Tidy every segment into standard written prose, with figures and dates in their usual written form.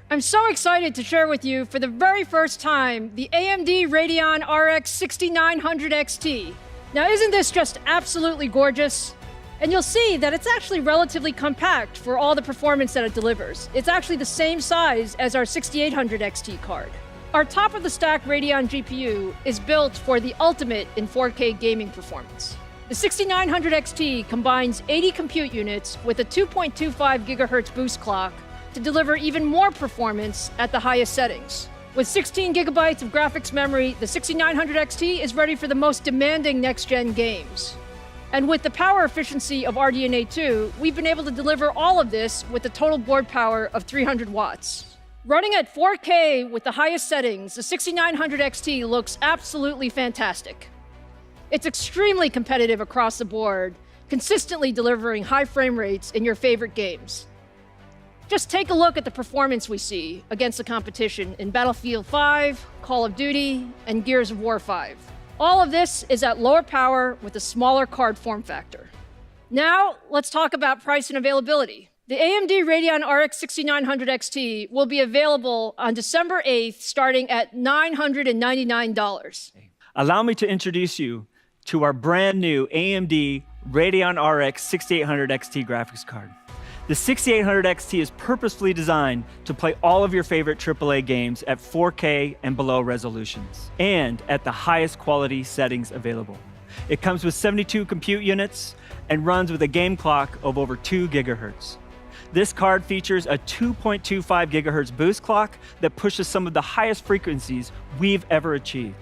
I'm so excited to share with you for the very first time the AMD Radeon RX 6900 XT. Now, isn't this just absolutely gorgeous? And you'll see that it's actually relatively compact for all the performance that it delivers. It's actually the same size as our 6800 XT card. Our top-of-the-stack Radeon GPU is built for the ultimate in 4K gaming performance. The 6900 XT combines 80 compute units with a 2.25 GHz boost clock to deliver even more performance at the highest settings. With 16 gigabytes of graphics memory, the 6900 XT is ready for the most demanding next-gen games. And with the power efficiency of RDNA 2, we've been able to deliver all of this with a total board power of 300 watts. Running at 4K with the highest settings, the 6900 XT looks absolutely fantastic. It's extremely competitive across the board, consistently delivering high frame rates in your favorite games. Just take a look at the performance we see against the competition in Battlefield 5, Call of Duty, and Gears of War 5. All of this is at lower power with a smaller card form factor. Now, let's talk about price and availability. The AMD Radeon RX 6900 XT will be available on December 8th, starting at $999. Allow me to introduce you to our brand new AMD Radeon RX 6800 XT graphics card. The 6800 XT is purposefully designed to play all of your favorite AAA games at 4K and below resolutions, and at the highest quality settings available. It comes with 72 compute units and runs with a game clock of over 2 gigahertz. This card features a 2.25 gigahertz boost clock that pushes some of the highest frequencies we've ever achieved,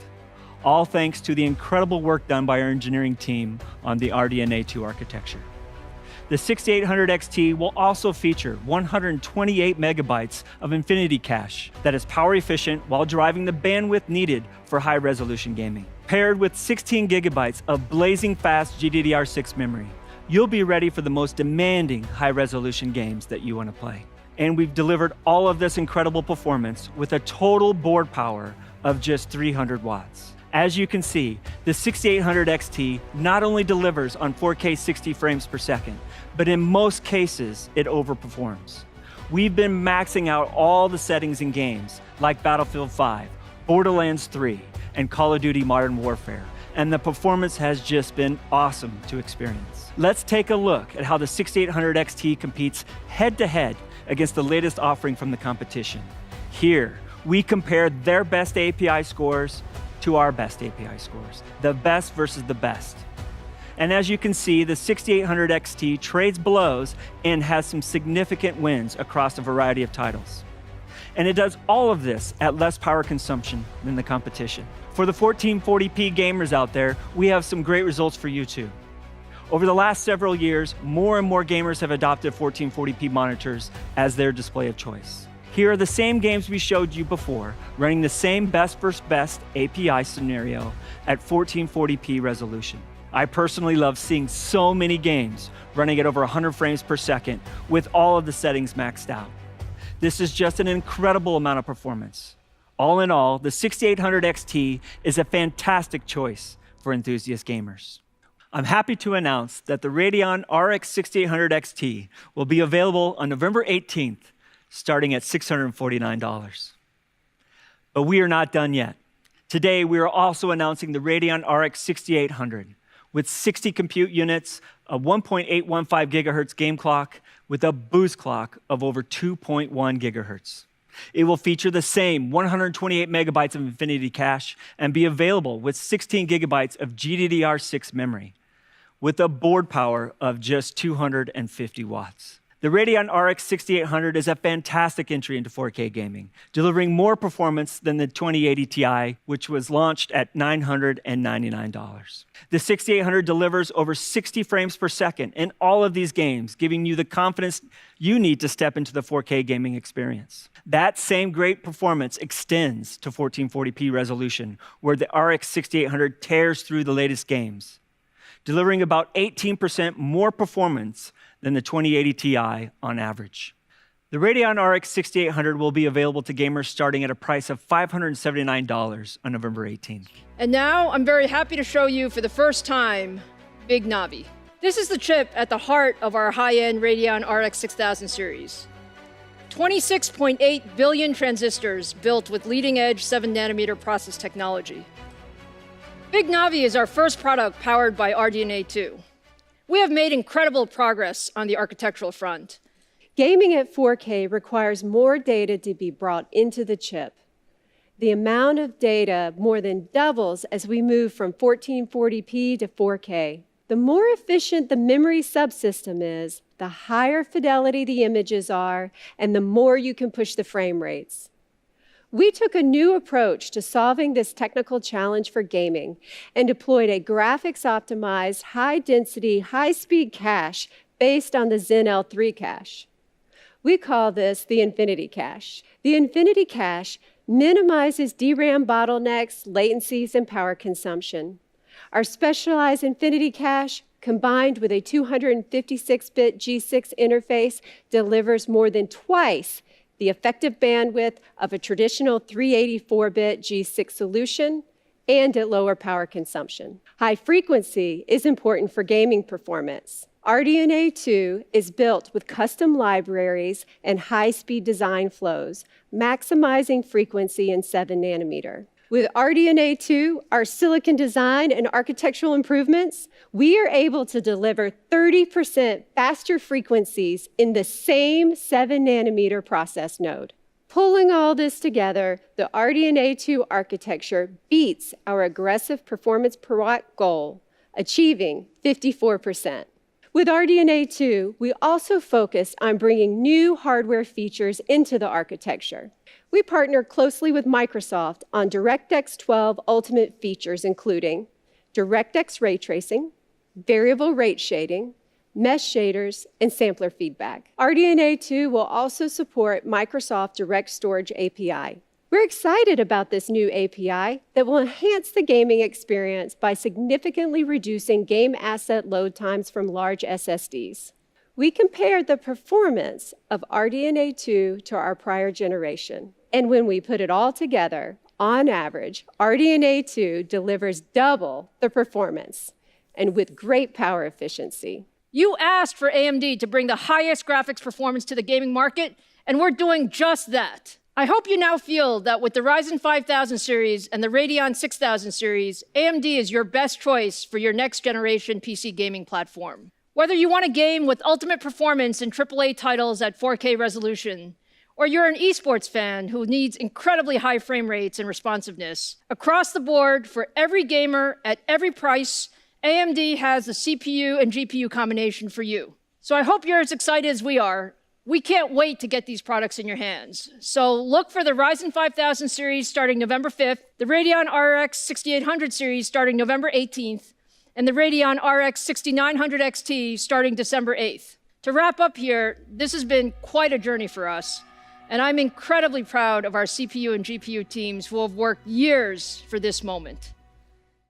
all thanks to the incredible work done by our engineering team on the RDNA 2 architecture. The 6800 XT will also feature 128 megabytes of Infinity Cache that is power efficient while driving the bandwidth needed for high-resolution gaming. Paired with 16 gigabytes of blazing fast GDDR6 memory, you'll be ready for the most demanding high-resolution games that you want to play. And we've delivered all of this incredible performance with a total board power of just 300 watts. As you can see, the 6800 XT not only delivers on 4K 60 frames per second, but in most cases, it overperforms. We've been maxing out all the settings in games like Battlefield 5, Borderlands 3, and Call of Duty Modern Warfare, and the performance has just been awesome to experience. Let's take a look at how the 6800 XT competes head-to-head against the latest offering from the competition. Here, we compare their best API scores to our best API scores, the best versus the best. And as you can see, the 6800 XT trades blows and has some significant wins across a variety of titles. And it does all of this at less power consumption than the competition. For the 1440p gamers out there, we have some great results for you too. Over the last several years, more and more gamers have adopted 1440p monitors as their display of choice. Here are the same games we showed you before, running the same best versus best API scenario at 1440p resolution. I personally love seeing so many games running at over 100 frames per second with all of the settings maxed out. This is just an incredible amount of performance. All in all, the 6800 XT is a fantastic choice for enthusiast gamers. I'm happy to announce that the Radeon RX 6800 XT will be available on November 18th, starting at $649. But we are not done yet. Today, we are also announcing the Radeon RX 6800 with 60 compute units, a 1.815 gigahertz game clock with a boost clock of over 2.1 gigahertz. It will feature the same 128 megabytes of Infinity Cache and be available with 16 gigabytes of GDDR6 memory with a board power of just 250 watts. The Radeon RX 6800 is a fantastic entry into 4K gaming, delivering more performance than the 2080 Ti, which was launched at $999. The 6800 delivers over 60 frames per second in all of these games, giving you the confidence you need to step into the 4K gaming experience. That same great performance extends to 1440p resolution, where the RX 6800 tears through the latest games, delivering about 18% more performance than the 2080 Ti on average. The Radeon RX 6800 will be available to gamers starting at a price of $579 on November 18th. And now I'm very happy to show you for the first time, Big Navi. This is the chip at the heart of our high-end Radeon RX 6000 series. 26.8 billion transistors built with leading-edge 7-nanometer process technology. Big Navi is our first product powered by RDNA 2. We have made incredible progress on the architectural front. Gaming at 4K requires more data to be brought into the chip. The amount of data more than doubles as we move from 1440p to 4K. The more efficient the memory subsystem is, the higher fidelity the images are, and the more you can push the frame rates. We took a new approach to solving this technical challenge for gaming and deployed a graphics-optimized, high-density, high-speed cache based on the Zen L3 cache. We call this the Infinity Cache. The Infinity Cache minimizes DRAM bottlenecks, latencies, and power consumption. Our specialized Infinity Cache, combined with a 256-bit G6 interface, delivers more than twice the effective bandwidth of a traditional 384-bit G6 solution and at lower power consumption. High frequency is important for gaming performance. RDNA 2 is built with custom libraries and high-speed design flows, maximizing frequency in 7-nanometer. With RDNA 2, our silicon design and architectural improvements, we are able to deliver 30% faster frequencies in the same 7-nanometer process node. Pulling all this together, the RDNA 2 architecture beats our aggressive performance per watt goal, achieving 54%. With RDNA 2, we also focused on bringing new hardware features into the architecture. We partnered closely with Microsoft on DirectX 12 Ultimate features, including DirectX ray tracing, variable rate shading, mesh shaders, and sampler feedback. RDNA 2 will also support Microsoft Direct Storage API. We're excited about this new API that will enhance the gaming experience by significantly reducing game asset load times from large SSDs. We compared the performance of RDNA 2 to our prior generation. And when we put it all together, on average, RDNA 2 delivers double the performance and with great power efficiency. You asked for AMD to bring the highest graphics performance to the gaming market, and we're doing just that. I hope you now feel that with the Ryzen 5000 series and the Radeon 6000 series, AMD is your best choice for your next generation PC gaming platform. Whether you want a game with ultimate performance in AAA titles at 4K resolution, or you're an esports fan who needs incredibly high frame rates and responsiveness, across the board, for every gamer at every price, AMD has the CPU and GPU combination for you. So I hope you're as excited as we are. We can't wait to get these products in your hands. So look for the Ryzen 5000 series starting November 5th, the Radeon RX 6800 series starting November 18th, and the Radeon RX 6900 XT starting December 8th. To wrap up here, this has been quite a journey for us, and I'm incredibly proud of our CPU and GPU teams who have worked years for this moment.